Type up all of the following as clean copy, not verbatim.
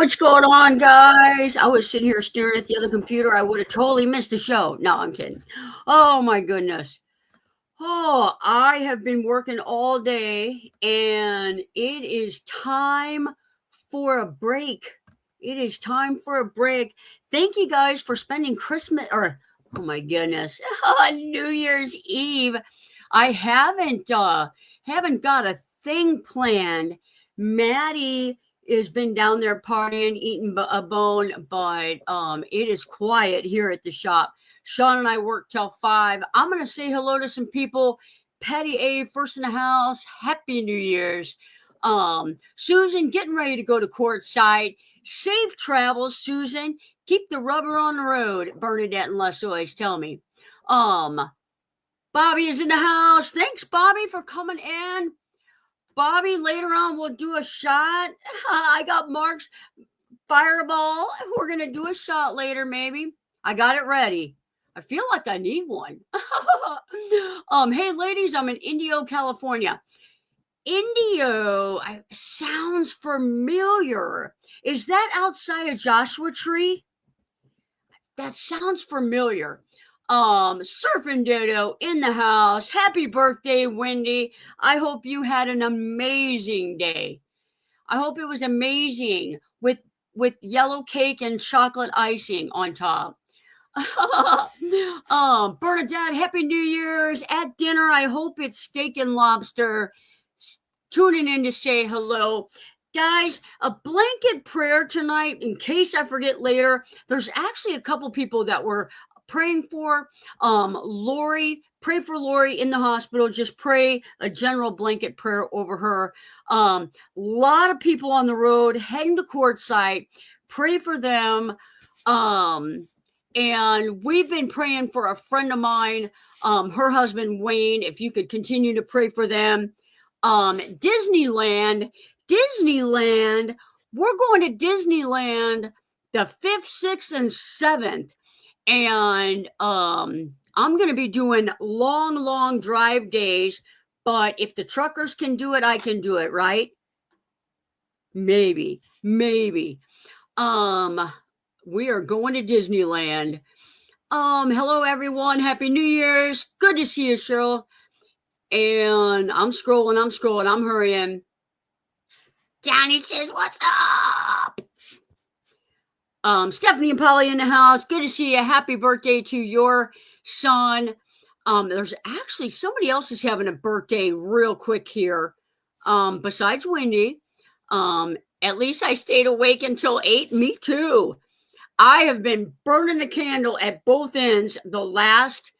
What's going on, guys? I was sitting here staring at the other computer. I would have totally missed the show. No, I'm kidding. Oh, my goodness. Oh, I have been working all day and it is time for a break. It is time for a break. Thank you guys for spending Christmas or oh my goodness, New Year's Eve. I haven't got a thing planned. Maddie has been down there partying, eating a bone, but it is quiet here at the shop. Sean and I work till 5. I'm going to say hello to some people. Patty A, first in the house. Happy New Year's. Susan, getting ready to go to Courtside. Safe travels, Susan. Keep the rubber on the road. Bernadette and Les always tell me. Bobby is in the house. Thanks, Bobby, for coming in. Bobby, later on, we'll do a shot. I got Mark's fireball. We're going to do a shot later, maybe. I got it ready. I feel like I need one. Hey, ladies, I'm in Indio, California. Indio sounds familiar. Is that outside of Joshua Tree? That sounds familiar. Surfing Ditto in the house. Happy birthday, Wendy. I hope you had an amazing day. I hope it was amazing with yellow cake and chocolate icing on top. Bernadette, Happy New Year's. At dinner, I hope it's steak and lobster. Tuning in to say hello. Guys, a blanket prayer tonight in case I forget later. There's actually a couple people that were praying for. Lori, pray for Lori in the hospital. Just pray a general blanket prayer over her. A lot of people on the road heading to Courtside. Pray for them. And we've been praying for a friend of mine, her husband, Wayne, if you could continue to pray for them. Disneyland, we're going to Disneyland the 5th, 6th, and 7th. And I'm going to be doing long drive days. But if the truckers can do it, I can do it, right? Maybe. We are going to Disneyland. Hello, everyone. Happy New Year's. Good to see you, Cheryl. And I'm scrolling. I'm hurrying. Johnny says, what's up? Stephanie and Polly in the house. Good to see you. Happy birthday to your son. There's actually somebody else is having a birthday real quick here. Besides Wendy. At least I stayed awake until 8. Me too. I have been burning the candle at both ends the last,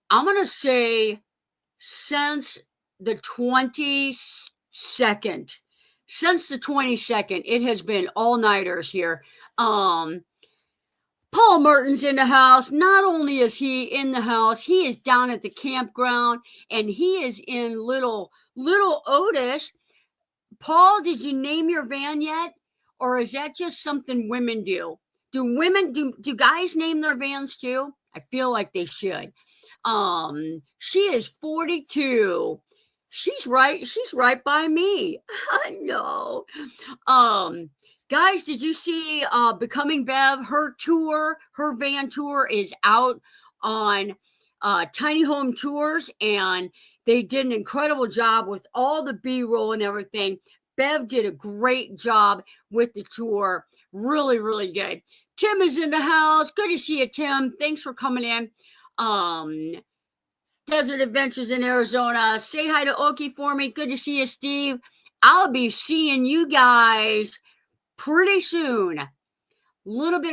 I'm going to say, since the 22nd. Since the 22nd, it has been all-nighters here. Paul Merton's in the house. Not only is he in the house, he is down at the campground, and he is in little Otis. Paul, did you name your van yet? Or is that just something women do? Do guys name their vans too? I feel like they should. She is 42. She's right by me. I know. Guys, did you see Becoming Bev? Her van tour is out on Tiny Home Tours, and they did an incredible job with all the B-roll and everything. Bev did a great job with the tour. Really, really good. Tim is in the house. Good to see you, Tim. Thanks for coming in. Desert Adventures in Arizona. Say hi to Oki for me. Good to see you, Steve. I'll be seeing you guys pretty soon. Little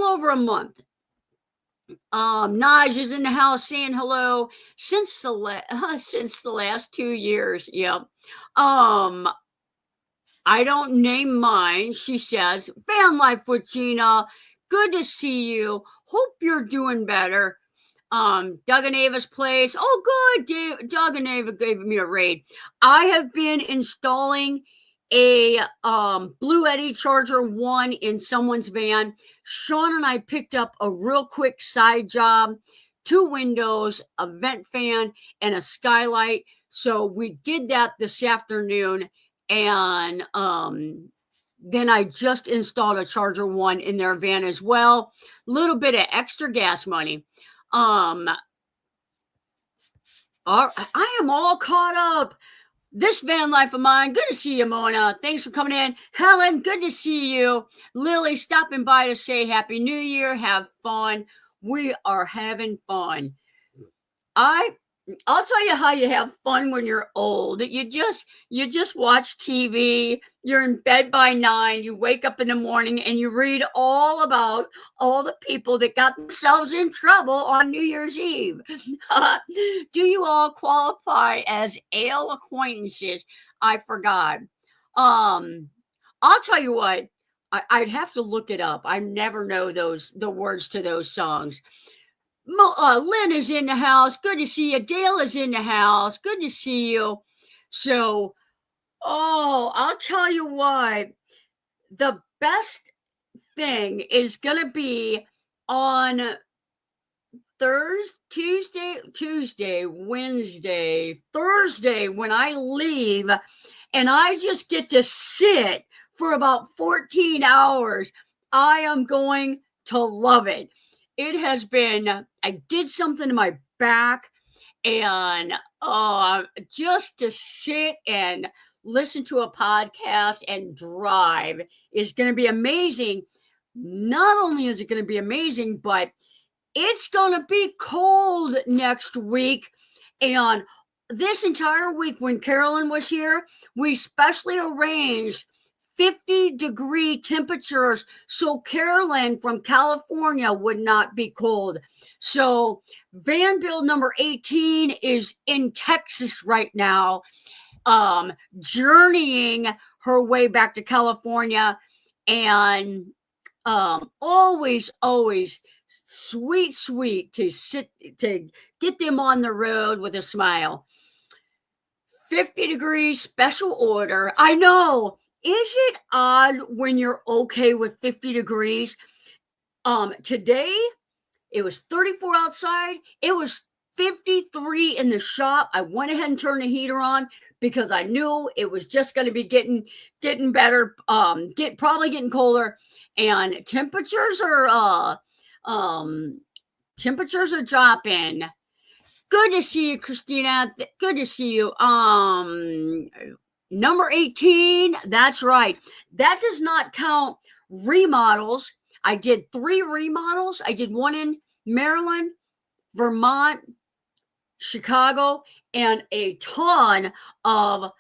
over a month. Naj is in the house saying hello since the last 2 years. Yep. I don't name mine, she says. Van Life with Gina. Good to see you. Hope you're doing better. Doug and Ava's place. Oh, good. Doug and Ava gave me a raid. I have been installing a Blue Eddy Charger 1 in someone's van. Sean and I picked up a real quick side job, 2 windows, a vent fan, and a skylight. So we did that this afternoon, and Then I just installed a Charger One in their van as well. Little bit of extra gas money. I am all caught up. This van life of mine. Good to see you, Mona. Thanks for coming in. Helen, good to see you. Lily, stopping by to say Happy New Year. Have fun. We are having fun. I'll tell you how you have fun when you're old. You just watch TV. You're in bed by 9. You wake up in the morning and you read all about all the people that got themselves in trouble on New Year's Eve. Do you all qualify as ale acquaintances? I forgot. I'll tell you what. I'd have to look it up. I never know the words to those songs. Lynn is in the house. Good to see you. Dale is in the house. Good to see you. So, I'll tell you what. The best thing is going to be on Tuesday, Wednesday, Thursday when I leave, and I just get to sit for about 14 hours. I am going to love it. It has been, I did something to my back, and just to sit and listen to a podcast and drive is going to be amazing. Not only is it going to be amazing, but it's going to be cold next week. And this entire week when Carolyn was here, we specially arranged 50-degree temperatures so Carolyn from California would not be cold. So van build number 18 is in Texas right now, journeying her way back to California, and always sweet to get them on the road with a smile. 50 degrees special order. I know. Is it odd when you're okay with 50 degrees? Today, it was 34 outside. It was 53 in the shop. I went ahead and turned the heater on because I knew it was just going to be getting better, probably getting colder. And temperatures are dropping. Good to see you, Christina. Good to see you. Number 18, that's right. That does not count remodels. I did 3 remodels. I did one in Maryland, Vermont, Chicago, and a ton of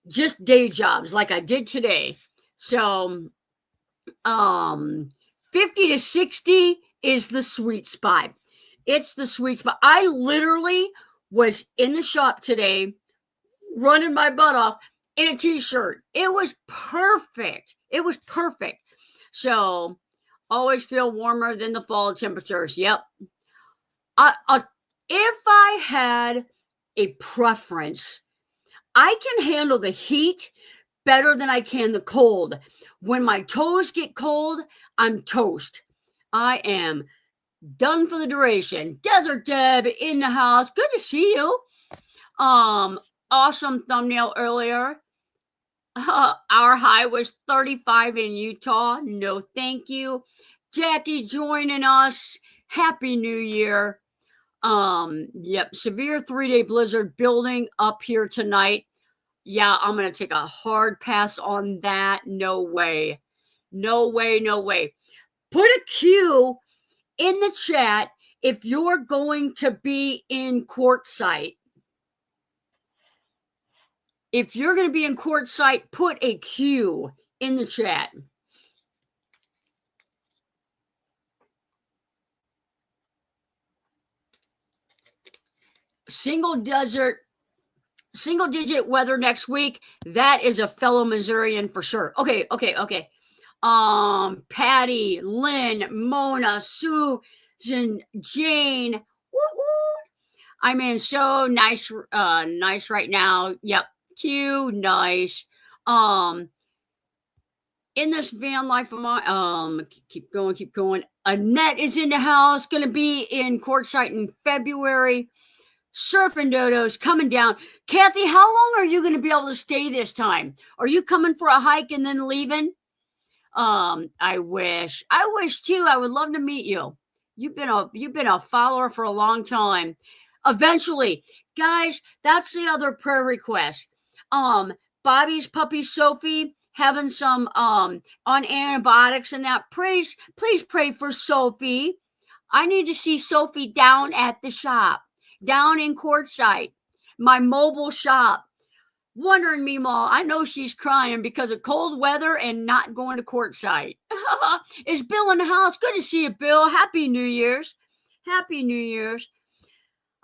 just day jobs like I did today. So 50 to 60 is the sweet spot. It's the sweet spot. I literally was in the shop today running my butt off in a t-shirt. It was perfect. So always feel warmer than the fall temperatures. Yep. If I had a preference, I can handle the heat better than I can the cold. When my toes get cold, I'm toast. I am done for the duration. Desert Deb in the house. Good to see you. Awesome thumbnail earlier. Our high was 35 in Utah. No, thank you. Jackie joining us. Happy New Year. Yep. Severe 3-day blizzard building up here tonight. Yeah, I'm going to take a hard pass on that. No way. Put a Q in the chat if you're going to be in Courtside. If you're going to be in Courtside, put a Q in the chat. Single digit weather next week. That is a fellow Missourian for sure. Okay. Patty, Lynn, Mona, Susan, Jane. Woo-hoo. I'm in so nice right now. Yep. Q, nice. In this van life of mine, keep going. Annette is in the house, gonna be in Courtside in February. Surfing dodos coming down. Kathy, how long are you gonna be able to stay this time? Are you coming for a hike and then leaving? I wish too. I would love to meet you. You've been a follower for a long time. Eventually, guys, that's the other prayer request. Bobby's puppy Sophie having some on antibiotics and that. Please pray for Sophie. I need to see Sophie down at the shop, down in Courtside, my mobile shop. Wondering me, Ma, I know she's crying because of cold weather and not going to Courtside. Is Bill in the house? Good to see you, Bill. Happy New Year's. Happy New Year's.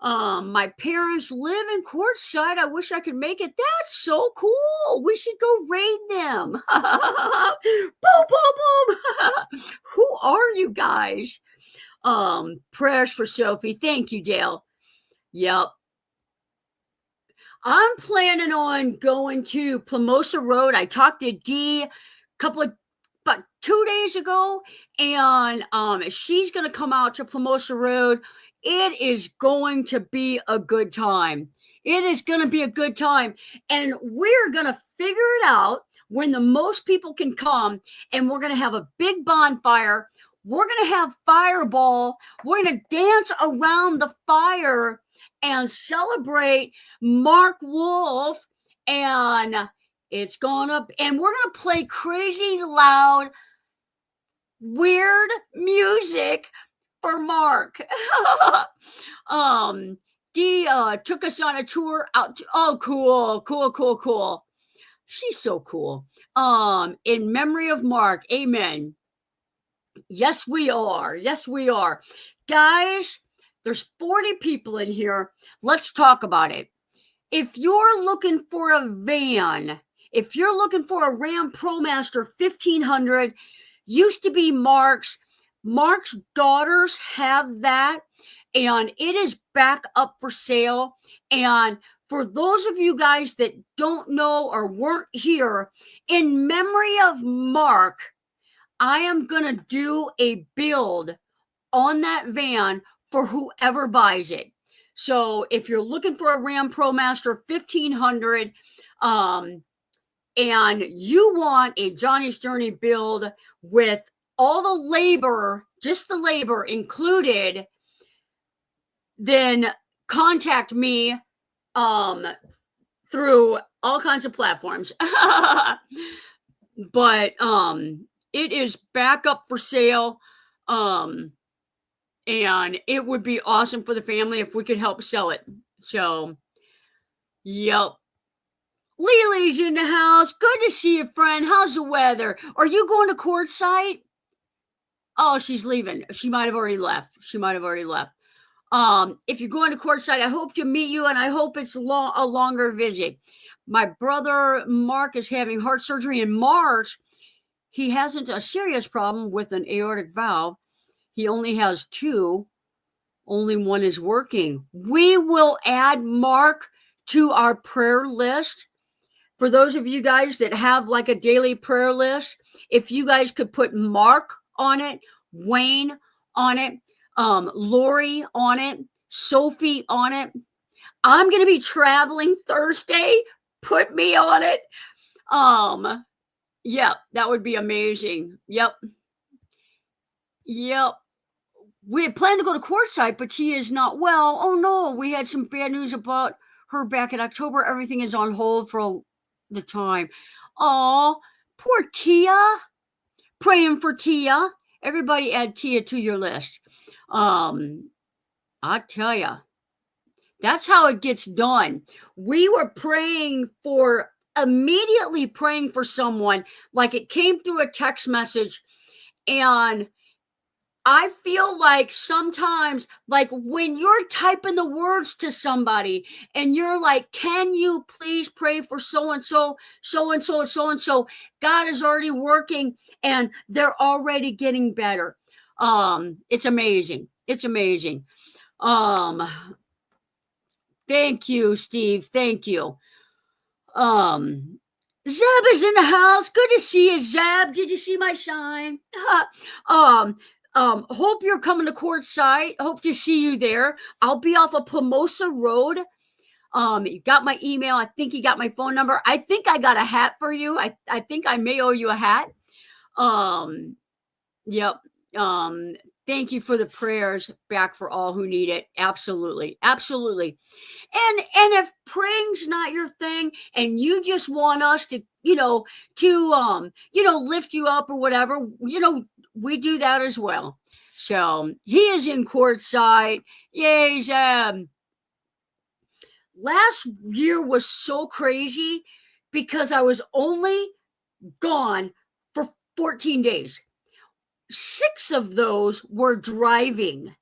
My parents live in Courtside. I wish I could make it. That's so cool. We should go raid them. Boom, boom, boom. Who are you guys? Prayers for Sophie. Thank you, Dale. Yep. I'm planning on going to Plamosa Road. I talked to Dee about 2 days ago, and she's going to come out to Plamosa Road. It is going to be a good time. It is going to be a good time, and we're going to figure it out when the most people can come, and we're going to have a big bonfire. We're going to have fireball. We're going to dance around the fire and celebrate Mark Wolf, and we're gonna play crazy loud, weird music for Mark. Dee took us on a tour out to, cool. She's so cool. In memory of Mark, amen. Yes, we are. Guys, there's 40 people in here. Let's talk about it. If you're looking for a van, if you're looking for a Ram ProMaster 1500, used to be Mark's daughters have that, and it is back up for sale. And for those of you guys that don't know or weren't here, in memory of Mark, I am going to do a build on that van for whoever buys it. So if you're looking for a Ram ProMaster 1500, and you want a Johnny's Journey build with all the labor, just the labor included, then contact me through all kinds of platforms. But it is back up for sale. And it would be awesome for the family if we could help sell it. So, yep. Lily's in the house. Good to see you, friend. How's the weather? Are you going to Courtside? Oh, she's leaving. She might have already left. If you're going to Courtside, I hope to meet you, and I hope it's a longer visit. My brother Mark is having heart surgery in March. He hasn't a serious problem with an aortic valve. He only has 2. Only one is working. We will add Mark to our prayer list. For those of you guys that have like a daily prayer list, if you guys could put Mark on it, Wayne on it, Lori on it, Sophie on it. I'm going to be traveling Thursday. Put me on it. Yeah, that would be amazing. Yep. We had planned to go to Courtside, but she is not well. Oh no, we had some bad news about her back in October. Everything is on hold for the time. Oh, poor Tia. Praying for Tia. Everybody add Tia to your list. I tell ya, that's how it gets done. We were immediately praying for someone, like it came through a text message, and I feel like sometimes, like when you're typing the words to somebody and you're like, can you please pray for so-and-so, so-and-so, so-and-so, God is already working and they're already getting better. It's amazing. Thank you, Steve. Thank you. Zeb is in the house. Good to see you, Zeb. Did you see my sign? Hope you're coming to Courtside. Hope to see you there. I'll be off of Plamosa Road. You got my email. I think you got my phone number. I think I got a hat for you. I think I may owe you a hat. Yep. Thank you for the prayers back for all who need it. Absolutely. Absolutely. And if praying's not your thing and you just want us to, lift you up or whatever, we do that as well. So he is in Courtside. Yay, Zeb. Last year was so crazy because I was only gone for 14 days. 6 of those were driving.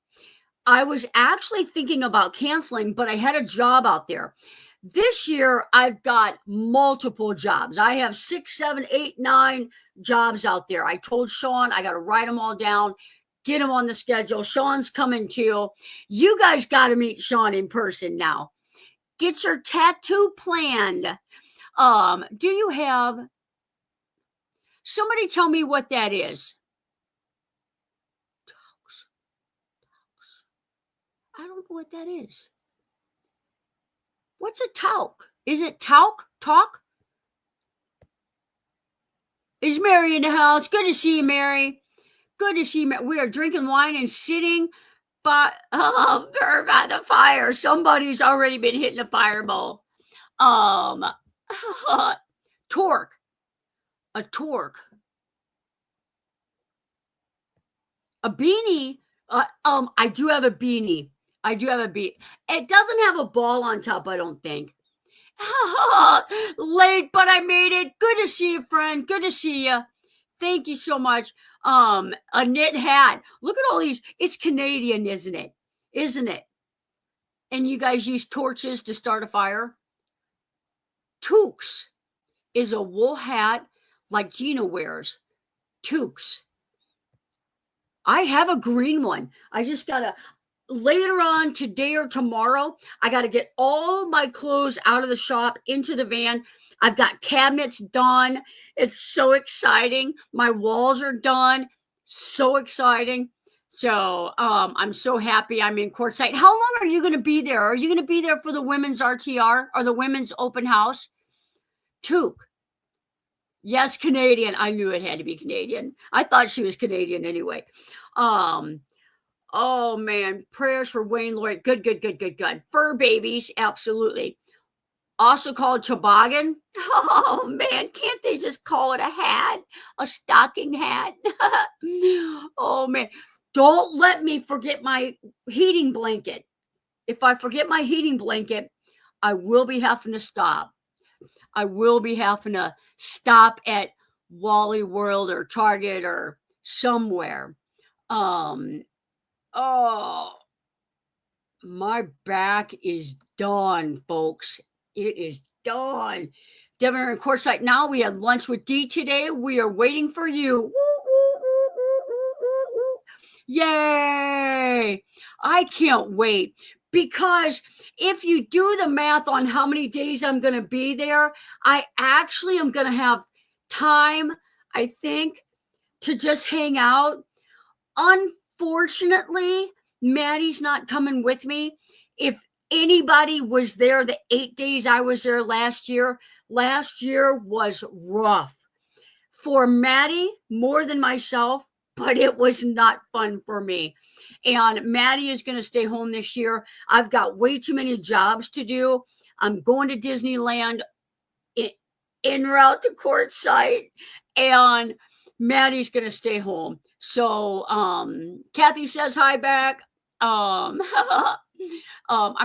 I was actually thinking about canceling, but I had a job out there. This year, I've got multiple jobs. I have 6, 7, 8, 9 jobs out there. I told Sean I got to write them all down, get them on the schedule. Sean's coming too. You guys got to meet Sean in person now. Get your tattoo planned. Do you have somebody tell me what that is? I don't know what that is. What's a talc? Is it talc? Talk? Is Mary in the house? Good to see you, Mary. Good to see you. We are drinking wine and sitting by the fire. Somebody's already been hitting the fireball. Torque. A torque. A beanie. I do have a beanie. It doesn't have a ball on top, I don't think. Late, but I made it. Good to see you, friend. Good to see you. Thank you so much. A knit hat. Look at all these. It's Canadian, isn't it? Isn't it? And you guys use torches to start a fire? Toques is a wool hat like Gina wears. Toques. I have a green one. I just gotta, later on today or tomorrow, I gotta get all my clothes out of the shop into the van. I've got cabinets done. It's so exciting. My walls are done. So exciting. So I'm so happy I'm in Courtside. How long are you going to be there? Are you going to be there for the women's RTR or the women's open house? Toque. Yes, Canadian. I knew it had to be Canadian. I thought she was Canadian anyway. Oh man, prayers for Wayne Lloyd. Good. Fur babies, absolutely. Also called toboggan. Oh man, can't they just call it a hat? A stocking hat? Oh man, don't let me forget my heating blanket. If I forget my heating blanket, I will be having to stop. I will be having to stop at Wally World or Target or somewhere. Oh, my back is done, folks. It is done. Devin and Courtside. Now we had lunch with Dee today. We are waiting for you. Woo, woo, woo, woo, woo, woo. Yay! I can't wait. Because if you do the math on how many days I'm going to be there, I actually am going to have time, I think, to just hang out. Unfortunately, Maddie's not coming with me. If anybody was there the 8 days I was there last year was rough. For Maddie, more than myself, but it was not fun for me. And Maddie is going to stay home this year. I've got way too many jobs to do. I'm going to Disneyland en route to Courtside, and Maddie's going to stay home. So Kathy says hi back. I'm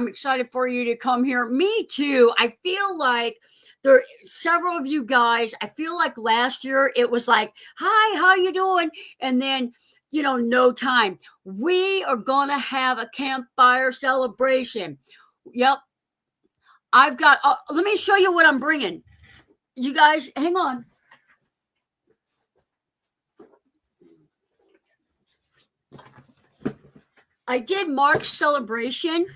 excited for you to come here. Me too. I feel like there are several of you guys. I feel like last year it was like, hi, how you doing? And then, no time. We are going to have a campfire celebration. Yep. I've got, let me show you what I'm bringing. You guys, hang on. I did Mark's celebration.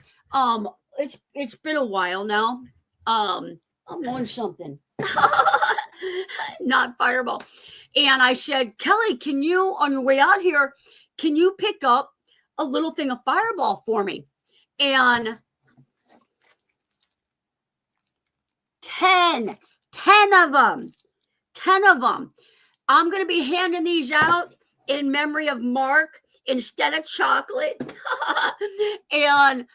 It's been a while now. I'm on something. Not Fireball. And I said, Kelly, can you, on your way out here, can you pick up a little thing of Fireball for me? And 10 of them. I'm going to be handing these out in memory of Mark instead of chocolate. And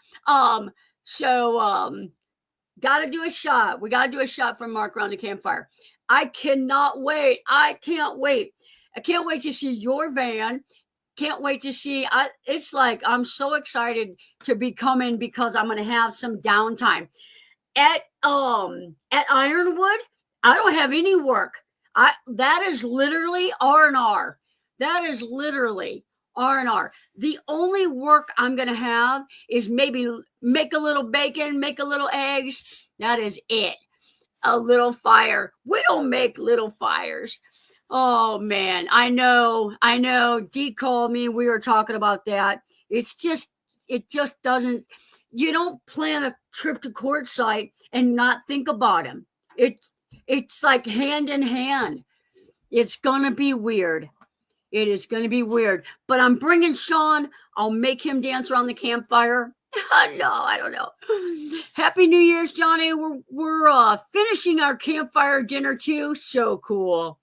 got to do a shot. We got to do a shot from Mark around the campfire. I cannot wait. I can't wait. I can't wait to see your van. Can't wait to see. It's like I'm so excited to be coming because I'm going to have some downtime. At Ironwood, I don't have any work. That is literally R&R. That is literally R&R. The only work I'm going to have is maybe make a little bacon, make a little eggs. That is it. A little fire. We don't make little fires. Oh, man. I know. Dee called me. We were talking about that. It just doesn't. You don't plan a trip to Courtside and not think about him. It's like hand in hand. It's going to be weird. It is going to be weird. But I'm bringing Sean. I'll make him dance around the campfire. No, I don't know. Happy New Year's, Johnny. We're finishing our campfire dinner too. So cool.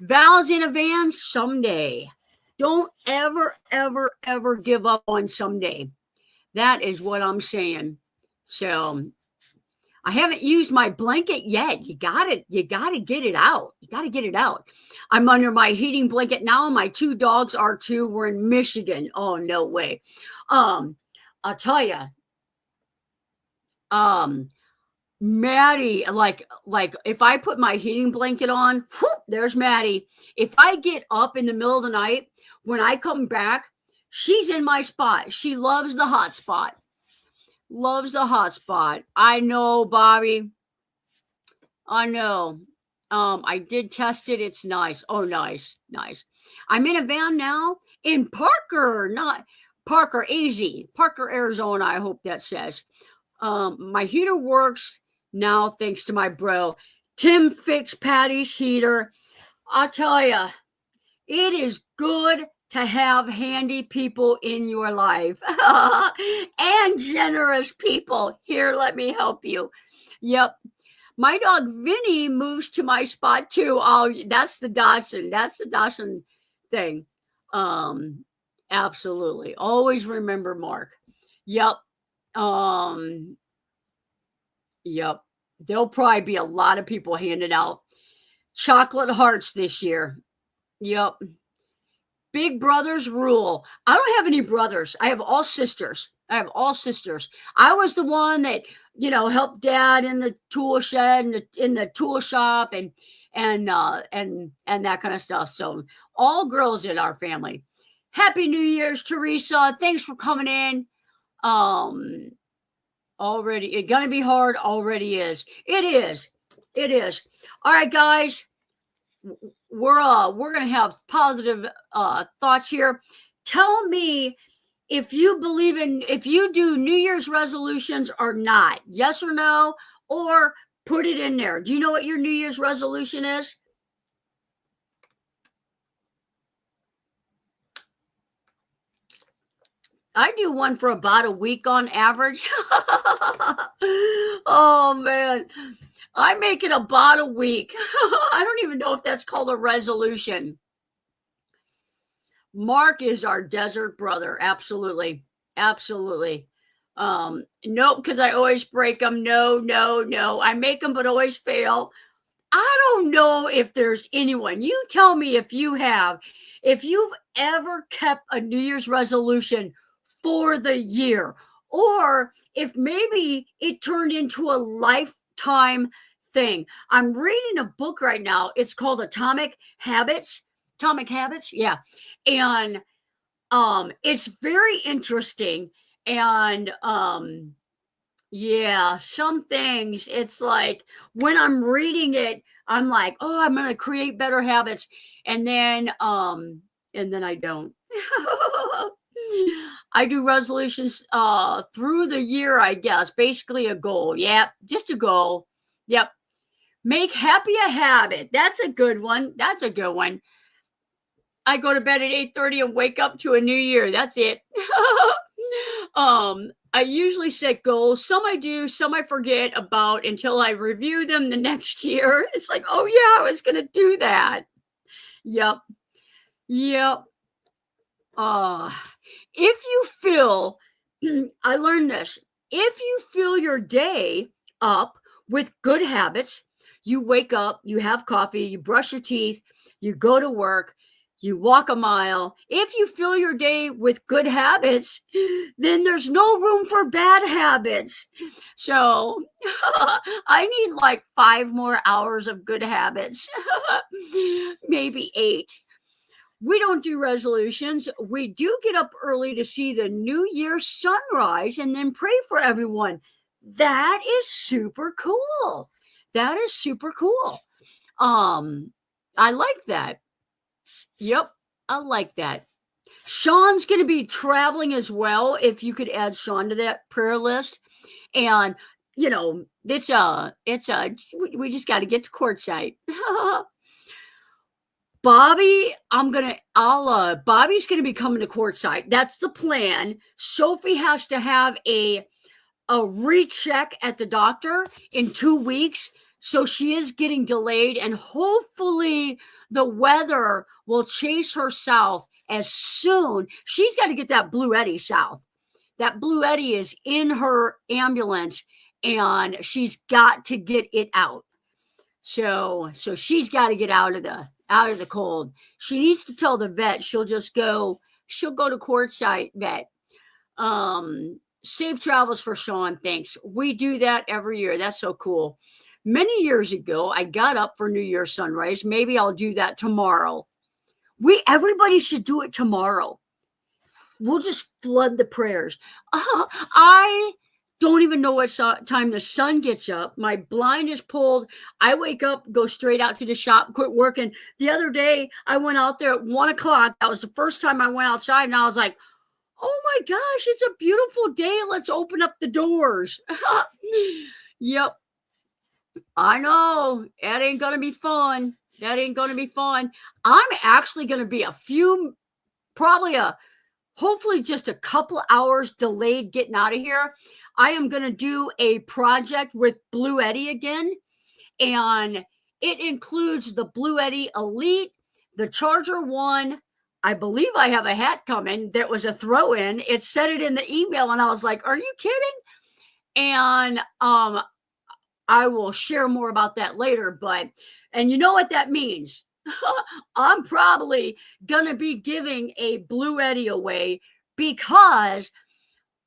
Val's in a van someday. Don't ever, ever, ever give up on someday. That is what I'm saying. So I haven't used my blanket yet. You gotta get it out. You gotta get it out. I'm under my heating blanket now. My 2 dogs are too. We're in Michigan. Oh, no way. I'll tell you. Maddie, like if I put my heating blanket on, whoop, there's Maddie. If I get up in the middle of the night, when I come back, she's in my spot. She loves the hot spot. Loves the hot spot. I know, Bobby. I know. I did test it. It's nice. Oh, nice. I'm in a van now in Parker, not Parker, AZ. Parker, Arizona, I hope that says. My heater works now thanks to my bro. Tim fixed Patty's heater. I'll tell you, it is good to have handy people in your life and generous people. Here, let me help you. Yep. My dog Vinny moves to my spot too. Oh, that's the Dotson. That's the Dotson thing. Absolutely. Always remember Mark. Yep. Yep. There'll probably be a lot of people handing out chocolate hearts this year. Yep. Big brothers rule. I don't have any brothers. I have all sisters. I was the one that, helped Dad in the tool shed and in the tool shop and that kind of stuff. So all girls in our family. Happy New Year's, Teresa. Thanks for coming in. Already, it's gonna be hard. Already is. It is. All right, guys. We're gonna have positive thoughts here. Tell me if you do New Year's resolutions or not. Yes or no, or put it in there. Do you know what your New Year's resolution is? I do one for about a week on average. Oh, man. I make it about a week. I don't even know if that's called a resolution. Mark is our desert brother. Absolutely. Nope, because I always break them. No. I make them, but always fail. I don't know if there's anyone. You tell me if you've ever kept a New Year's resolution for the year, or if maybe it turned into a lifetime thing. I'm reading a book right now. It's called Atomic Habits. Yeah. And it's very interesting. And yeah, some things, it's like when I'm reading it, I'm like, oh, I'm going to create better habits. And then I don't. I do resolutions through the year, I guess. Basically a goal. Yep. Just a goal. Yep. Make happy a habit. That's a good one. I go to bed at 8:30 and wake up to a new year. That's it. I usually set goals. Some I do, some I forget about until I review them the next year. It's like, oh yeah, I was going to do that. Yep. Yep. Uh, if you feel, I learned this, if you fill your day up with good habits, you wake up, you have coffee, you brush your teeth, you go to work, you walk a mile. If you fill your day with good habits, then there's no room for bad habits. So I need like 5 more hours of good habits, maybe 8. We don't do resolutions. We do get up early to see the New Year's sunrise and then pray for everyone. That is super cool. That is super cool. I like that. Yep, I like that. Sean's going to be traveling as well. If you could add Sean to that prayer list, and we just got to get to Courtside. Bobby's gonna be coming to Courtside. That's the plan. Sophie has to have a recheck at the doctor in 2 weeks. So she is getting delayed, and hopefully the weather will chase her south as soon. She's got to get that Blue Eddy south. That Blue Eddy is in her ambulance, and she's got to get it out. So she's got to get out of the cold. She needs to tell the vet she'll go to Courtside vet. Safe travels for Sean. Thanks. We do that every year. That's so cool. Many years ago, I got up for New Year's sunrise. Maybe I'll do that tomorrow. Everybody should do it tomorrow. We'll just flood the prayers. I don't even know what time the sun gets up. My blind is pulled. I wake up, go straight out to the shop, quit working. The other day, I went out there at 1 o'clock. That was the first time I went outside, and I was like, oh my gosh, it's a beautiful day. Let's open up the doors. Yep. I know. That ain't going to be fun. I'm actually going to be hopefully just a couple hours delayed getting out of here. I am going to do a project with Blue Eddy again, and it includes the Blue Eddy Elite, the Charger 1. I believe I have a hat coming that was a throw-in. It said it in the email, and I was like, are you kidding? And I will share more about that later, and you know what that means. I'm probably going to be giving a Blue Eddy away, because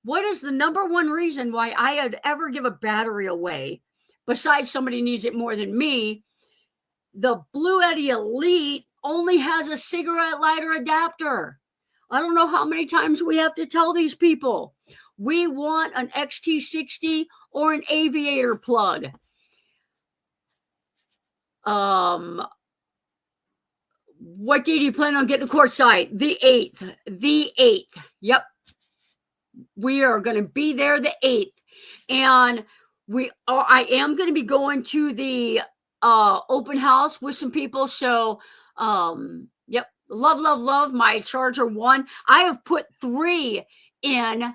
what is the number one reason why I would ever give a battery away, besides somebody needs it more than me? The Blue Eddy Elite only has a cigarette lighter adapter. I don't know how many times we have to tell these people. We want an XT60 or an aviator plug. What day do you plan on getting to Courtside? The 8th. The 8th. Yep. We are going to be there the 8th. And I am going to be going to the open house with some people. So, yep. Love my Charger 1. I have put 3 in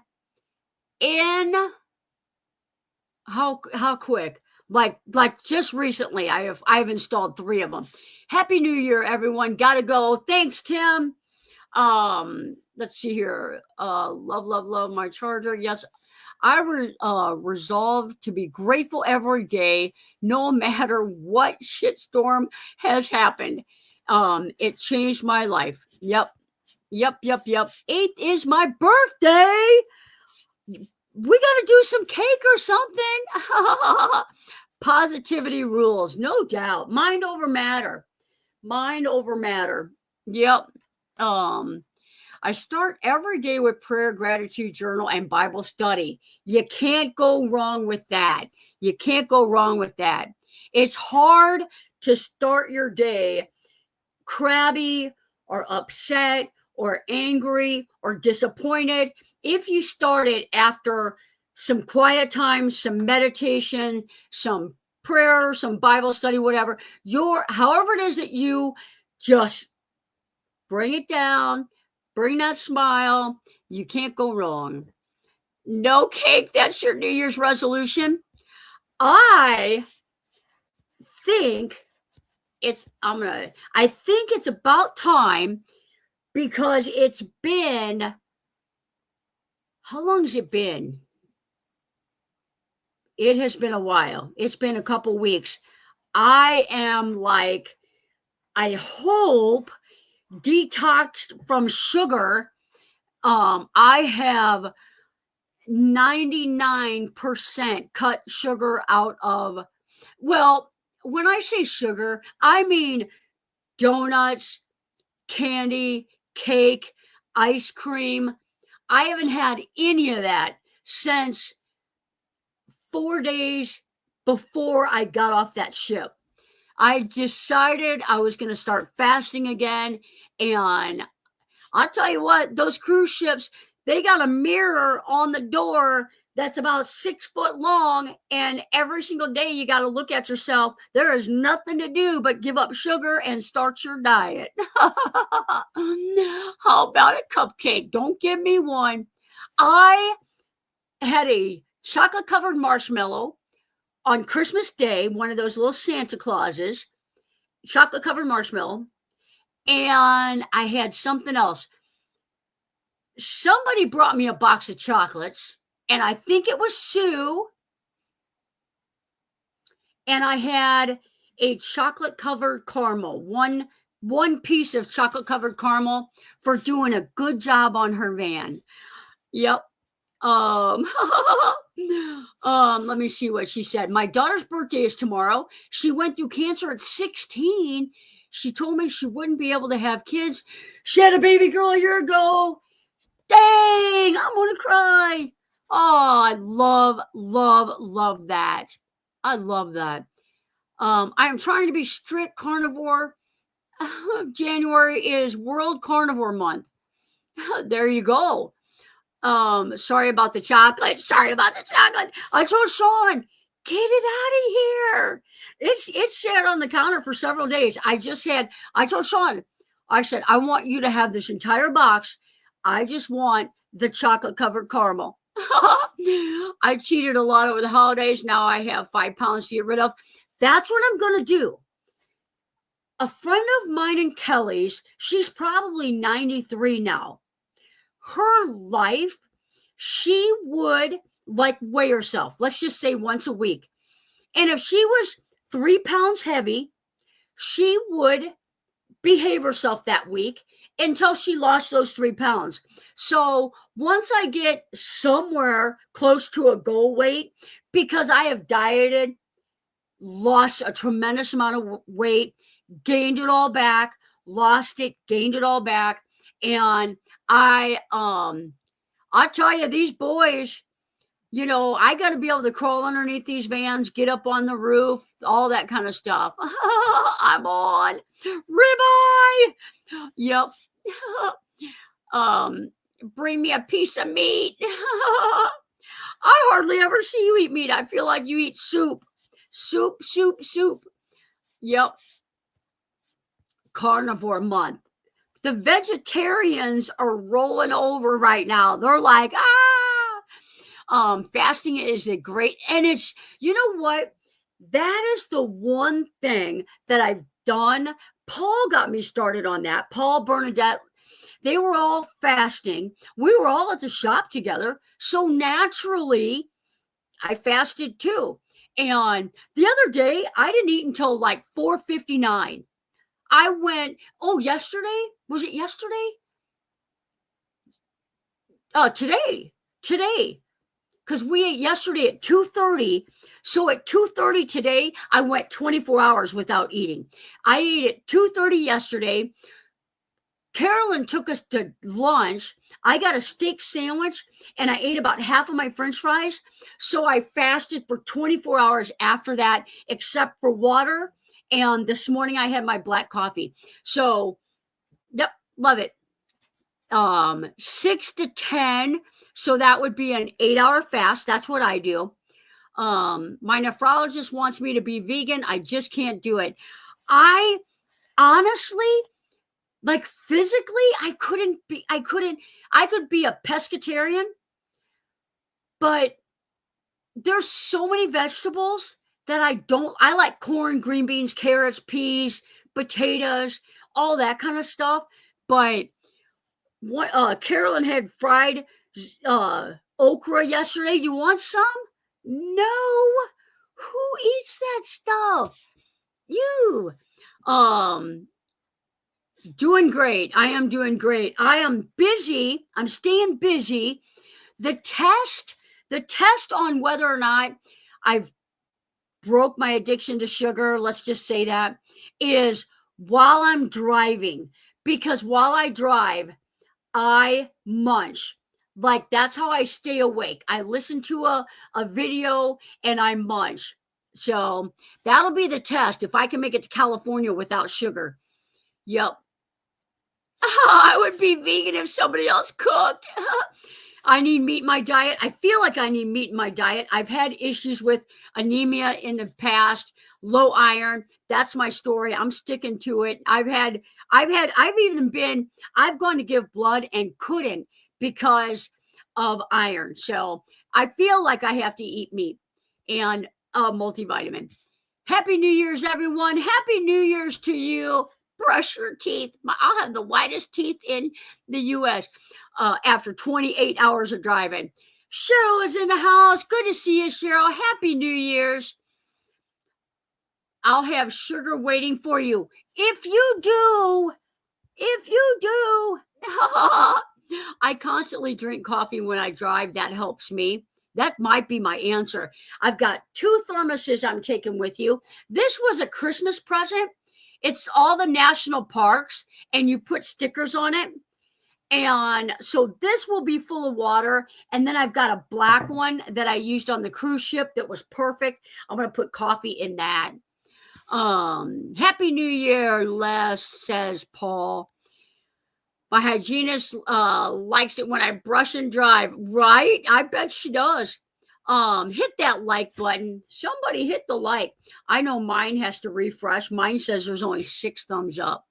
how quick? Like just recently, I've installed 3 of them. Happy New Year, everyone. Gotta go. Thanks, Tim. Let's see here. Love my Charger. Yes, I resolve to be grateful every day, no matter what shitstorm has happened. It changed my life. Yep. 8th is my birthday. We got to do some cake or something. Positivity rules, no doubt. Mind over matter. Yep. I start every day with prayer, gratitude journal, and Bible study. You can't go wrong with that. It's hard to start your day crabby or upset or angry or disappointed. If you start it after some quiet time, some meditation, some prayer, some Bible study, whatever, however it is that you just bring it down, bring that smile, you can't go wrong. No cake, that's your New Year's resolution. I think I think it's about time, because it's been, how long has it been? It has been a while. It's been a couple weeks. I am like, I hope, detoxed from sugar. I have 99% cut sugar out of, well, when I say sugar, I mean donuts, candy, cake, ice cream. I haven't had any of that since 4 days before I got off that ship. I decided I was going to start fasting again. And I'll tell you what, those cruise ships, they got a mirror on the door that's about 6 foot long. And every single day you got to look at yourself. There is nothing to do but give up sugar and start your diet. How about a cupcake? Don't give me one. I had a chocolate covered marshmallow on Christmas Day, one of those little Santa Clauses, chocolate covered marshmallow. And I had something else. Somebody brought me a box of chocolates, and I think it was Sue. And I had a chocolate covered caramel, one piece of chocolate covered caramel for doing a good job on her van. Yep. Let me see what she said. My daughter's birthday is tomorrow. She went through cancer at 16. She told me she wouldn't be able to have kids. She had a baby girl a year ago. Dang, I'm gonna cry. Oh, I love that. I love that. I am trying to be strict carnivore. January is World Carnivore Month. There you go. Sorry about the chocolate. I told Sean, get it out of here. It's sat on the counter for several days. I told Sean, I said, I want you to have this entire box. I just want the chocolate covered caramel. I cheated a lot over the holidays. Now I have 5 pounds to get rid of. That's what I'm going to do. A friend of mine in Kelly's, she's probably 93 now. Her life, she would weigh herself, let's just say once a week. And if she was 3 pounds heavy, she would behave herself that week until she lost those 3 pounds. So once I get somewhere close to a goal weight, because I have dieted, lost a tremendous amount of weight, gained it all back, lost it, gained it all back. And I tell you, these boys, I got to be able to crawl underneath these vans, get up on the roof, all that kind of stuff. I'm on ribeye. Yep. Bring me a piece of meat. I hardly ever see you eat meat. I feel like you eat soup. Soup. Yep. Carnivore month. The vegetarians are rolling over right now. They're like, fasting is a great, and it's, you know what? That is the one thing that I've done. Paul got me started on that. Paul, Bernadette, they were all fasting. We were all at the shop together. So naturally, I fasted too. And the other day, I didn't eat until 4:59. I went, yesterday? Was it yesterday? Today. Because we ate yesterday at 2:30. So at 2:30 today, I went 24 hours without eating. I ate at 2:30 yesterday. Carolyn took us to lunch. I got a steak sandwich and I ate about half of my French fries. So I fasted for 24 hours after that, except for water. And this morning I had my black coffee. So, yep, love it. 6 to 10. So that would be an 8-hour fast. That's what I do. My nephrologist wants me to be vegan. I just can't do it. I honestly, physically, I could be a pescatarian, but there's so many vegetables that I like corn, green beans, carrots, peas, potatoes, all that kind of stuff. But what Carolyn had fried okra yesterday. You want some? No. Who eats that stuff? You. Doing great. I am doing great. I am busy. I'm staying busy. The test on whether or not I've broke my addiction to sugar, let's just say that, is while I'm driving. Because while I drive, I munch. Like, that's how I stay awake. I listen to a video and I munch. So that'll be the test if I can make it to California without sugar. Yep. I would be vegan if somebody else cooked. I need meat in my diet. I feel like I need meat in my diet. I've had issues with anemia in the past, low iron. That's my story. I'm sticking to it. I've gone to give blood and couldn't because of iron. So I feel like I have to eat meat and a multivitamin. Happy New Year's, everyone. Happy New Year's to you. Brush your teeth. I'll have the whitest teeth in the U.S. After 28 hours of driving. Cheryl is in the house. Good to see you, Cheryl. Happy New Year's. I'll have sugar waiting for you. If you do, I constantly drink coffee when I drive. That helps me. That might be my answer. I've got 2 thermoses I'm taking with you. This was a Christmas present. It's all the national parks, and you put stickers on it. And so this will be full of water. And then I've got a black one that I used on the cruise ship that was perfect. I'm going to put coffee in that. Happy New Year, Les, says Paul. My hygienist likes it when I brush and drive. Right? I bet she does. Hit that like button. Somebody hit the like. I know mine has to refresh. Mine says there's only 6 thumbs up.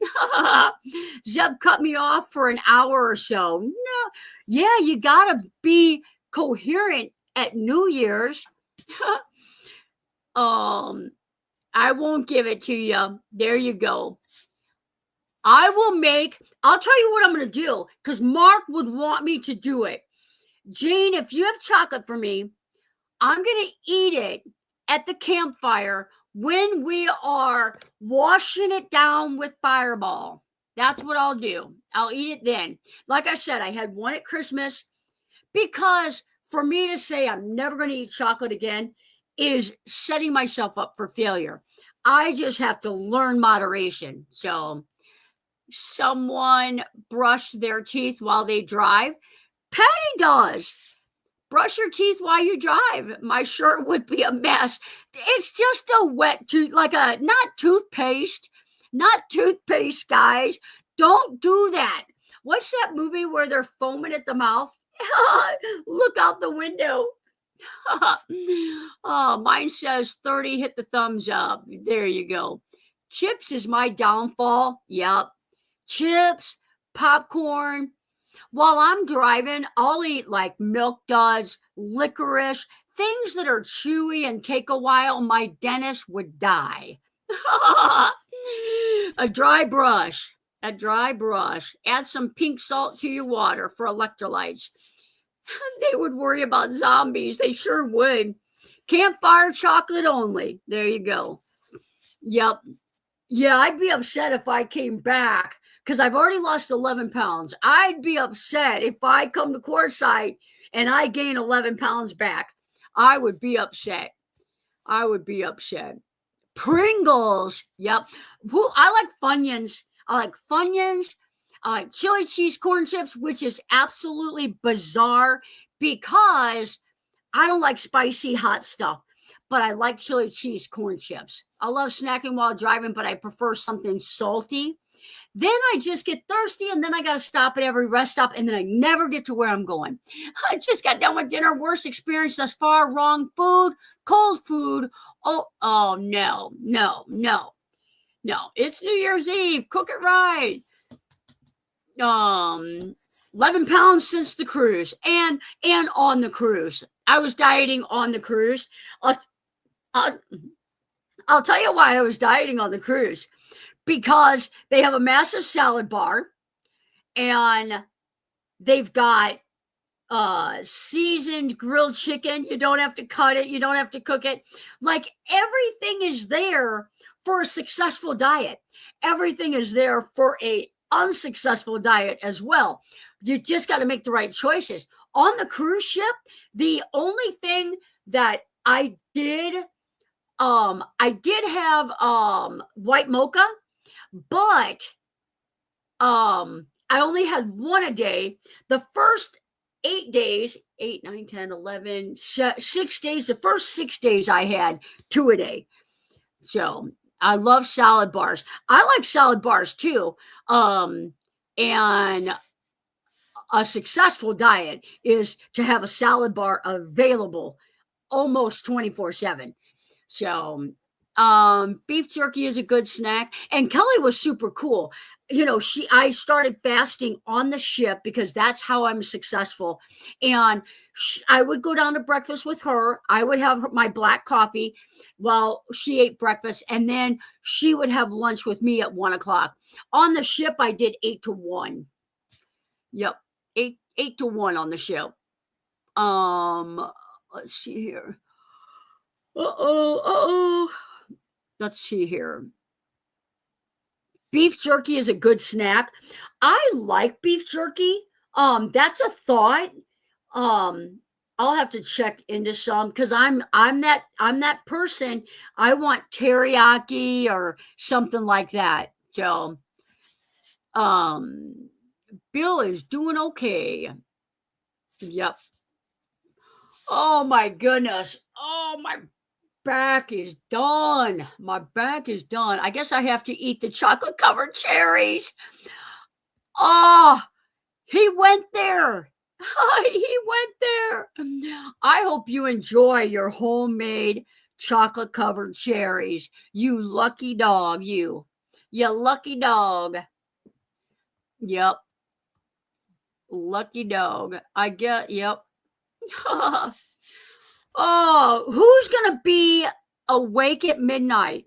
Zeb cut me off for an hour or so. No, yeah, you gotta be coherent at New Year's. I won't give it to you. There you go. I'll tell you what I'm gonna do, because Mark would want me to do it. Jane, if you have chocolate for me, I'm going to eat it at the campfire when we are washing it down with Fireball. That's what I'll do. I'll eat it then. Like I said, I had one at Christmas, because for me to say I'm never going to eat chocolate again is setting myself up for failure. I just have to learn moderation. So someone brush their teeth while they drive. Patty does. Brush your teeth while you drive. My shirt would be a mess. It's just a wet tooth, not toothpaste, guys. Don't do that. What's that movie where they're foaming at the mouth? Look out the window. Oh, mine says 30. Hit the thumbs up. There you go. Chips is my downfall. Yep. Chips, popcorn. While I'm driving, I'll eat like Milk Duds, licorice, things that are chewy and take a while. My dentist would die. A dry brush. Add some pink salt to your water for electrolytes. They would worry about zombies. They sure would. Campfire chocolate only. There you go. Yep. Yeah, I'd be upset if I came back, because I've already lost 11 pounds. I'd be upset if I come to Courtside and I gain 11 pounds back. I would be upset. Pringles. Yep. I like Funyuns. I like chili cheese corn chips, which is absolutely bizarre because I don't like spicy hot stuff, but I like chili cheese corn chips. I love snacking while driving, but I prefer something salty. Then I just get thirsty, and then I got to stop at every rest stop, and then I never get to where I'm going. I just got done with dinner. Worst experience thus far. Wrong food, cold food. Oh no. It's New Year's Eve. Cook it right. 11 pounds since the cruise, and on the cruise. I was dieting on the cruise. I'll tell you why I was dieting on the cruise. Because they have a massive salad bar and they've got seasoned grilled chicken. You don't have to cut it. You don't have to cook it. Like everything is there for a successful diet. Everything is there for a unsuccessful diet as well. You just got to make the right choices. On the cruise ship, the only thing that I did have white mocha, but I only had one a day. The first 8 days, 8, 9, 10, 11, 6 days, the first 6 days I had 2 a day. So I love salad bars. I like salad bars too. And a successful diet is to have a salad bar available almost 24/7. So beef jerky is a good snack. And Kelly was super cool. You know, I started fasting on the ship because that's how I'm successful. And I would go down to breakfast with her. I would have my black coffee while she ate breakfast. And then she would have lunch with me at 1:00. On the ship, I did 8 to 1. Yep. 8 to 1 on the ship. Let's see here. Let's see here. Beef jerky is a good snack. I like beef jerky. That's a thought. I'll have to check into some because I'm that person. I want teriyaki or something like that. So, Bill is doing okay. Yep. Oh my goodness. Oh, my back is done. My back is done. I guess I have to eat the chocolate covered cherries. Oh, he went there. He went there. I hope you enjoy your homemade chocolate covered cherries. You lucky dog, you lucky dog. Yep. Lucky dog. Yep. Oh, who's going to be awake at midnight?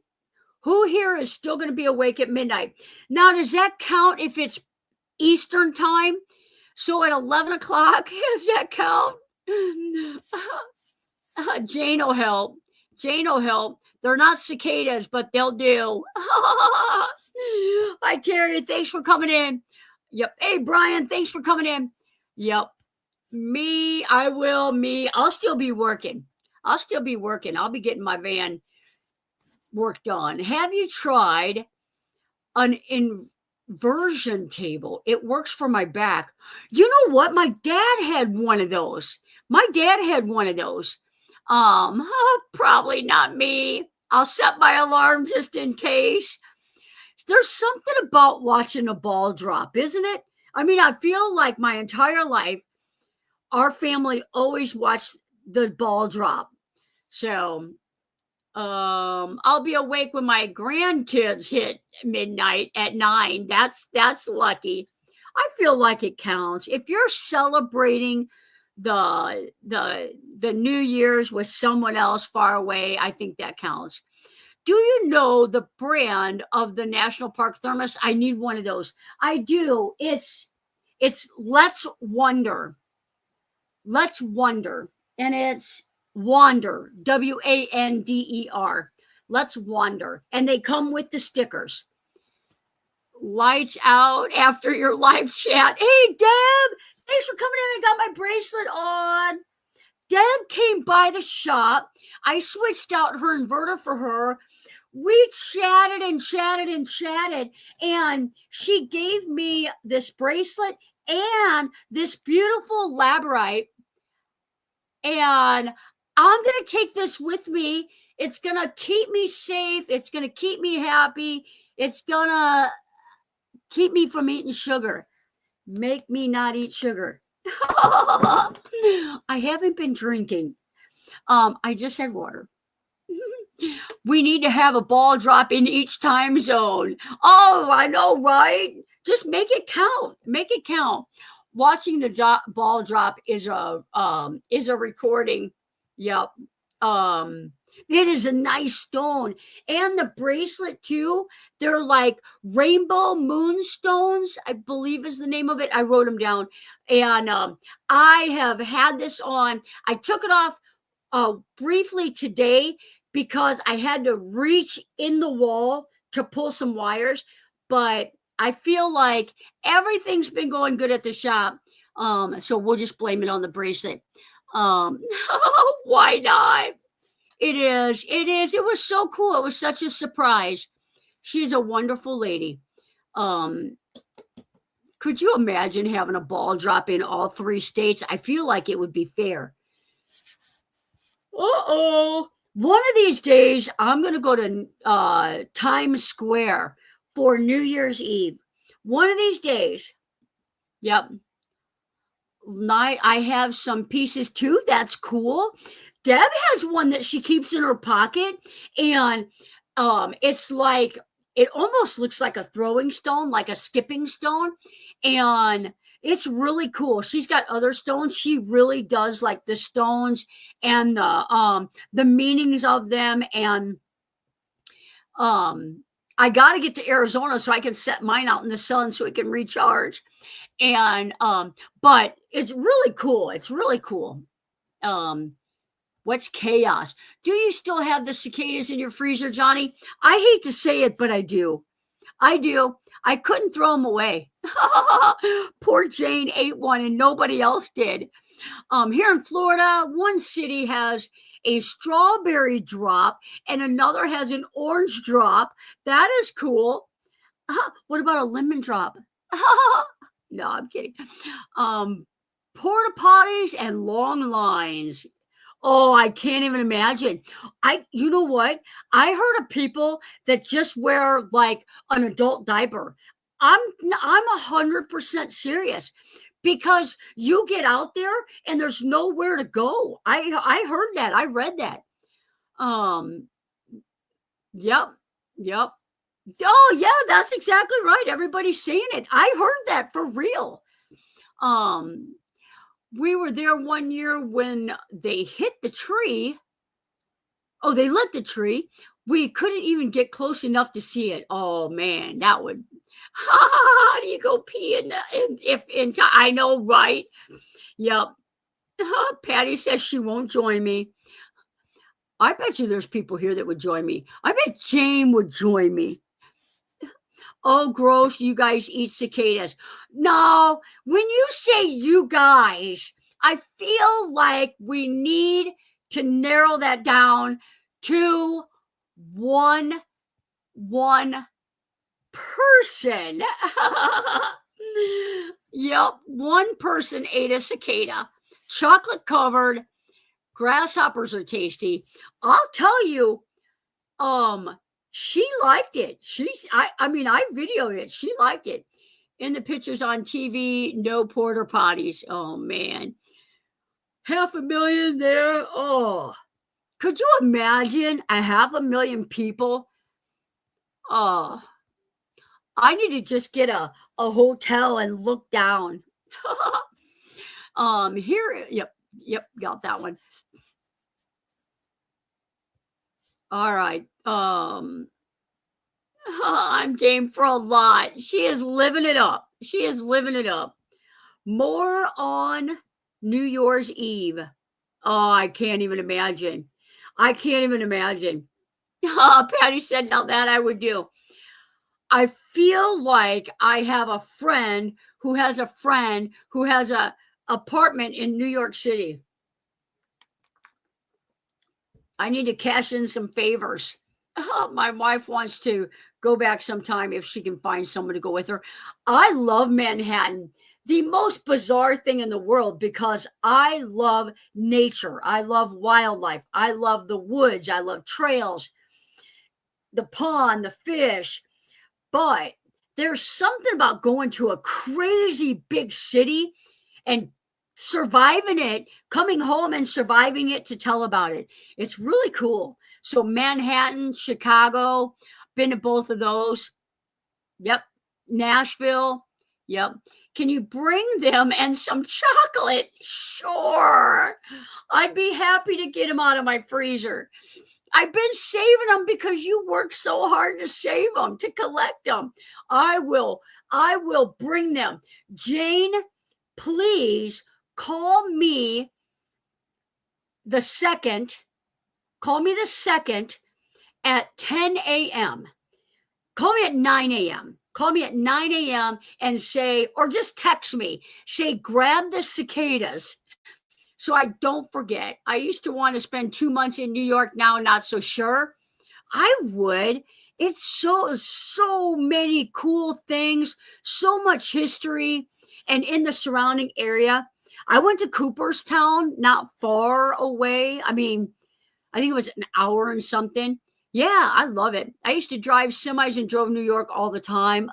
Who here is still going to be awake at midnight? Now, does that count if it's Eastern time? So at 11 o'clock, does that count? Jane will help. Jane will help. They're not cicadas, but they'll do. Hi, Terry. Thanks for coming in. Yep. Hey, Brian. Thanks for coming in. Yep. I'll still be working. I'll be getting my van work done. Have you tried an inversion table? It works for my back. You know what? My dad had one of those. Probably not me. I'll set my alarm just in case. There's something about watching a ball drop, isn't it? I mean, I feel like my entire life, our family always watched the ball drop. So I'll be awake when my grandkids hit midnight at 9. That's lucky. I feel like it counts. If you're celebrating the New Year's with someone else far away, I think that counts. Do you know the brand of the National Park thermos? I need one of those. I do. It's Let's Wonder. Let's Wonder. And it's Wander. WANDER. Let's Wander. And they come with the stickers. Lights out after your live chat. Hey, Deb. Thanks for coming in. I got my bracelet on. Deb came by the shop. I switched out her inverter for her. We chatted and chatted and chatted. And she gave me this bracelet and this beautiful labradorite. And I'm going to take this with me. It's going to keep me safe. It's going to keep me happy. It's going to keep me from eating sugar. Make me not eat sugar. I haven't been drinking. I just had water. We need to have a ball drop in each time zone. Oh, I know, right? Just make it count. Make it count. Watching the ball drop is a recording. Yep. It is a nice stone. And the bracelet too. They're like rainbow moonstones, I believe is the name of it. I wrote them down. And I have had this on. I took it off briefly today because I had to reach in the wall to pull some wires. But I feel like everything's been going good at the shop. So we'll just blame it on the bracelet. Why not? It is. It is. It was so cool. It was such a surprise. She's a wonderful lady. Um, could you imagine having a ball drop in all 3 states? I feel like it would be fair. Uh-oh. One of these days, I'm going to go to Times Square for New Year's Eve. One of these days. Yep. I have some pieces too. That's cool. Deb has one that she keeps in her pocket, and it's like it almost looks like a throwing stone, like a skipping stone, and it's really cool. She's got other stones. She really does like the stones and the meanings of them, and I got to get to Arizona so I can set mine out in the sun so it can recharge. And but it's really cool. It's really cool. What's chaos? Do you still have the cicadas in your freezer, Johnny? I hate to say it, but I do. I do. I couldn't throw them away. Poor Jane ate one and nobody else did. Here in Florida, one city has a strawberry drop and another has an orange drop. That is cool. What about a lemon drop? No, I'm kidding. Porta potties and long lines. Oh, I can't even imagine. You know what? I heard of people that just wear like an adult diaper. I'm 100% serious because you get out there and there's nowhere to go. I heard that. I read that. Yep. Oh, yeah, that's exactly right. Everybody's saying it. I heard that for real. We were there one year when they hit the tree. Oh, they lit the tree. We couldn't even get close enough to see it. Oh man, that would. How do you go pee in time? I know, right? Yep. Patty says she won't join me. I bet you there's people here that would join me. I bet Jane would join me. Oh, gross, you guys eat cicadas. No, when you say you guys, I feel like we need to narrow that down to one person. Yep, one person ate a cicada. Chocolate covered. Grasshoppers are tasty. I'll tell you, she liked it. I mean, I videoed it. She liked it. In the pictures on TV, no porta potties. Oh, man. 500,000 there. Oh, could you imagine 500,000 people? Oh, I need to just get a hotel and look down. Here, yep, got that one. All right. I'm game for a lot. She is living it up. She is living it up. More on New Year's Eve. Oh, I can't even imagine. I can't even imagine. Patty said, now that I would do. I feel like I have a friend who has a apartment in New York City. I need to cash in some favors. My wife wants to go back sometime if she can find someone to go with her. I love Manhattan. The most bizarre thing in the world because I love nature. I love wildlife. I love the woods. I love trails, the pond, the fish. But there's something about going to a crazy big city and surviving it, coming home and surviving it to tell about it. It's really cool. So Manhattan, Chicago, been to both of those. Yep. Nashville. Yep. Can you bring them and some chocolate? Sure. I'd be happy to get them out of my freezer. I've been saving them because you work so hard to save them, to collect them. I will bring them. Jane, please call me the second. Call me the second at 10 a.m. Call me at 9 a.m. Call me at 9 a.m. and say, or just text me, say, grab the cicadas so I don't forget. I used to want to spend 2 months in New York. Now I'm not so sure. I would. It's so many cool things, so much history, and in the surrounding area. I went to Cooperstown, not far away. I mean, I think it was an hour and something. Yeah, I love it. I used to drive semis and drove New York all the time.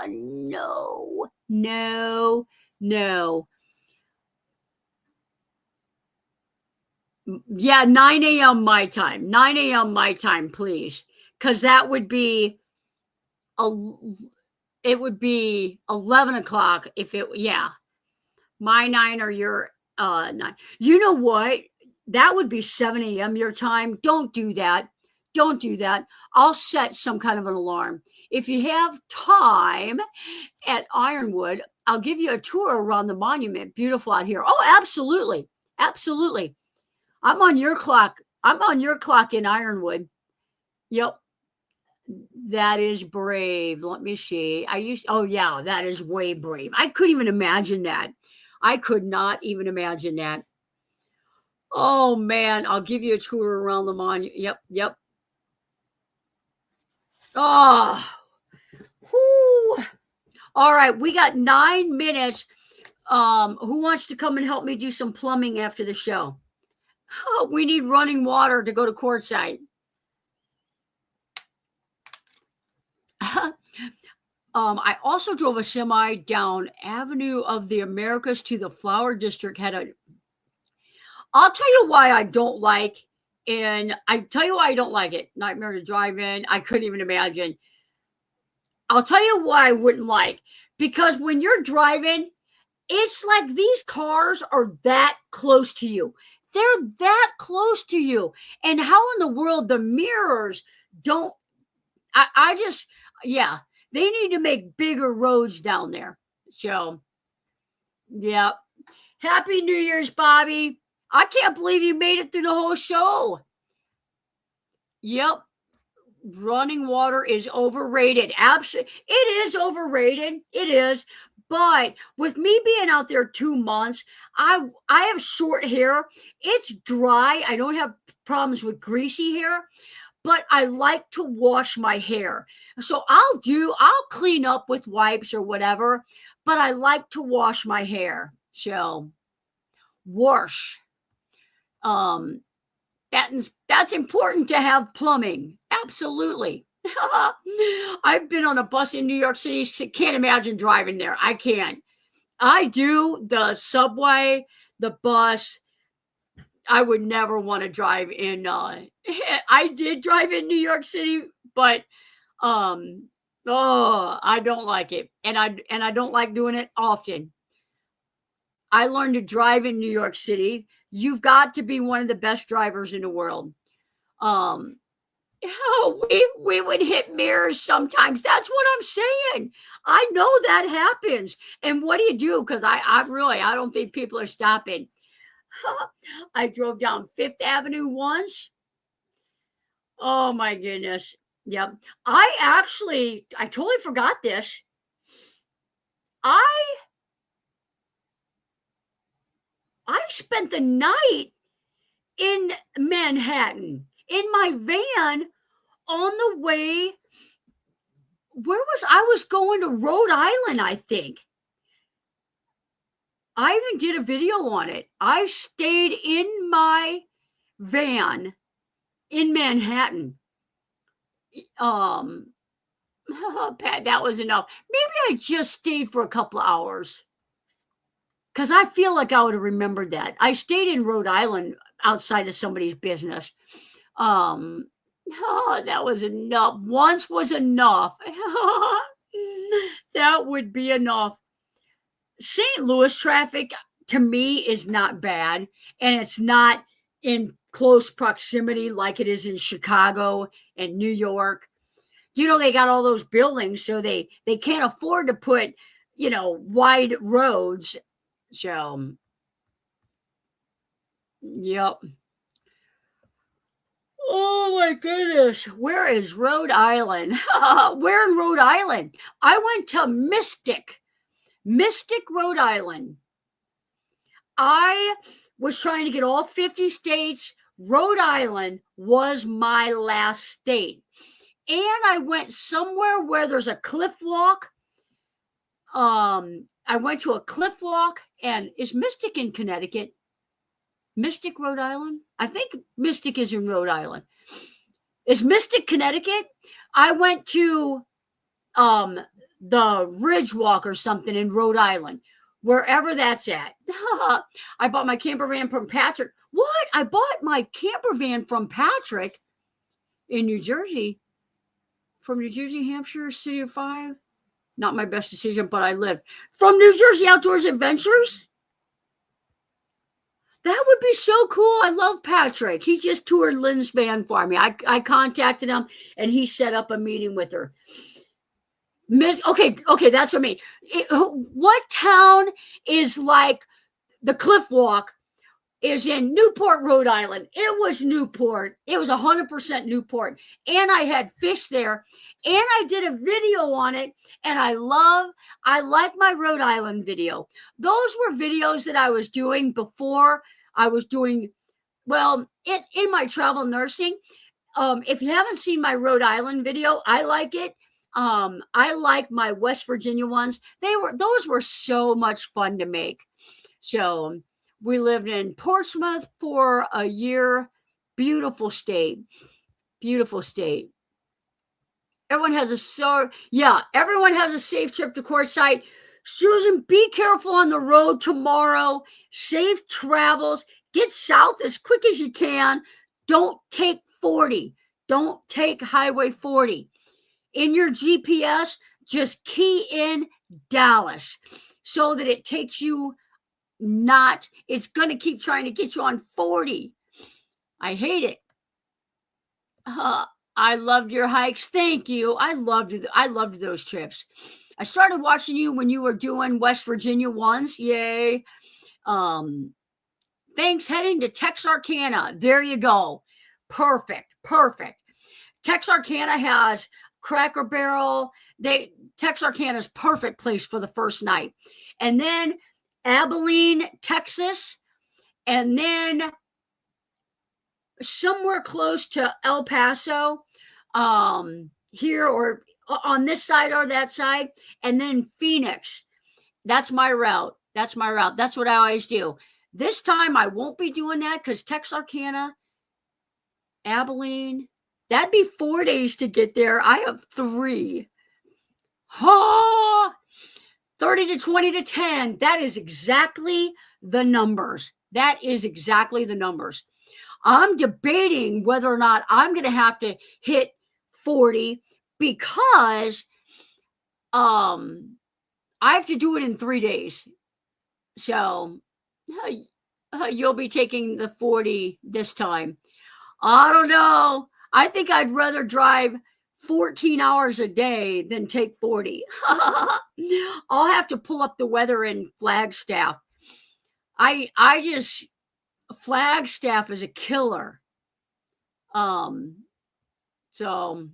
No, no, no. Yeah, 9 a.m. my time. 9 a.m. my time, please. Because that would be it would be 11 o'clock if it, yeah. My 9 or your 9. You know what? That would be 7 a.m. your time. Don't do that. Don't do that. I'll set some kind of an alarm. If you have time at Ironwood, I'll give you a tour around the monument. Beautiful out here. Oh, absolutely. Absolutely. I'm on your clock. I'm on your clock in Ironwood. Yep. That is brave. Let me see. Oh yeah, that is way brave. I couldn't even imagine that. I could not even imagine that. Oh man, I'll give you a tour around the monument. Yep, yep. Oh, whoo. All right, we got 9 minutes. Who wants to come and help me do some plumbing after the show? Oh, we need running water to go to Courtside. I also drove a semi down Avenue of the Americas to the Flower District. I'll tell you why I don't like, and I tell you why I don't like it. Nightmare to drive in. I couldn't even imagine. I'll tell you why I wouldn't like. Because when you're driving, it's like these cars are that close to you. They're that close to you. And how in the world the mirrors don't, I just, yeah, they need to make bigger roads down there. So, yeah. Happy New Year's, Bobby. I can't believe you made it through the whole show. Yep. Running water is overrated. Absolutely. It is overrated. It is. But with me being out there 2 months, I have short hair. It's dry. I don't have problems with greasy hair, but I like to wash my hair. So I'll clean up with wipes or whatever, but I like to wash my hair. So wash. That's important to have plumbing. Absolutely. I've been on a bus in New York City. Can't imagine driving there. I can't. I do the subway, the bus. I would never want to drive in. I did drive in New York City, but I don't like it, and I don't like doing it often. I learned to drive in New York City. You've got to be one of the best drivers in the world. We would hit mirrors sometimes. That's what I'm saying. I know that happens. And what do you do? Because I don't think people are stopping. I drove down Fifth Avenue once. Oh my goodness. Yep. I totally forgot this. I spent the night in Manhattan in my van on the way. I was going to Rhode Island, I think. I even did a video on it. I stayed in my van in Manhattan. Pat, that was enough. Maybe I just stayed for a couple of hours. Because I feel like I would have remembered that. I stayed in Rhode Island outside of somebody's business. That was enough. Once was enough. That would be enough. St. Louis traffic, to me, is not bad. And it's not in close proximity like it is in Chicago and New York. You know, they got all those buildings, so they can't afford to put, you know, wide roads. So, yep. Oh my goodness. Where is Rhode Island? Where in Rhode Island? I went to Mystic, Rhode Island. I was trying to get all 50 states. Rhode Island was my last state. And I went somewhere where there's a cliff walk. I went to a cliff walk, and is Mystic in Connecticut? Mystic, Rhode Island? I think Mystic is in Rhode Island. Is Mystic Connecticut? I went to the Ridge Walk or something in Rhode Island, wherever that's at. I bought my camper van from Patrick. What? I bought my camper van from Patrick in New Jersey. From New Jersey, Hampshire, City of Five. Not my best decision, but I lived. From New Jersey Outdoors Adventures. That would be so cool. I love Patrick. He just toured Lynn's van for me. I contacted him, and he set up a meeting with her. Okay, that's what I mean. What town is like the cliff walk is in Newport, Rhode Island. It was Newport. It was 100% Newport. And I had fish there. And I did a video on it. And I like my Rhode Island video. Those were videos that I was doing before I was doing, well, in my travel nursing. If you haven't seen my Rhode Island video, I like it. I like my West Virginia ones. Those were so much fun to make. So we lived in Portsmouth for a year. Beautiful state. Beautiful state. Everyone has a safe trip to Courtside. Susan, be careful on the road tomorrow. Safe travels. Get south as quick as you can. Don't take 40. Don't take Highway 40. In your GPS, just key in Dallas so that it takes you it's going to keep trying to get you on 40. I hate it. I loved your hikes. Thank you. I loved those trips. I started watching you when you were doing West Virginia ones. Yay. Thanks. Heading to Texarkana. There you go. Perfect. Texarkana has Cracker Barrel. Texarkana is perfect place for the first night. And then Abilene, Texas. And then somewhere close to El Paso, here or on this side or that side, and then Phoenix. That's my route. That's what I always do. This time I won't be doing that because Texarkana, Abilene, that'd be 4 days to get there. I have 3. 30 to 20 to 10. That is exactly the numbers. I'm debating whether or not I'm going to have to hit 40 because I have to do it in 3 days. So you'll be taking the 40 this time. I don't know. I think I'd rather drive 14 hours a day than take 40. I'll have to pull up the weather in Flagstaff. Flagstaff is a killer. So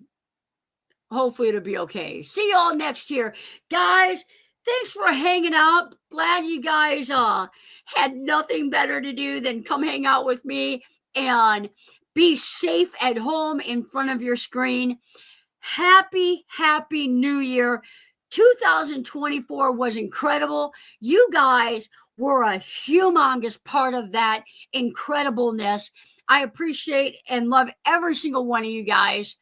hopefully it'll be okay. See y'all next year. Guys, thanks for hanging out. Glad you guys had nothing better to do than come hang out with me and be safe at home in front of your screen. Happy New Year. 2024 was incredible. You guys were a humongous part of that incredibleness. I appreciate and love every single one of you guys.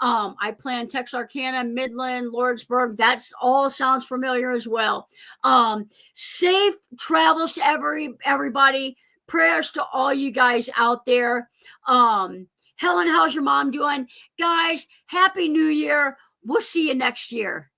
I plan Texarkana, Midland, Lordsburg. That's all sounds familiar as well. Safe travels to everybody. Prayers to all you guys out there. Helen, how's your mom doing? Guys, Happy New Year. We'll see you next year.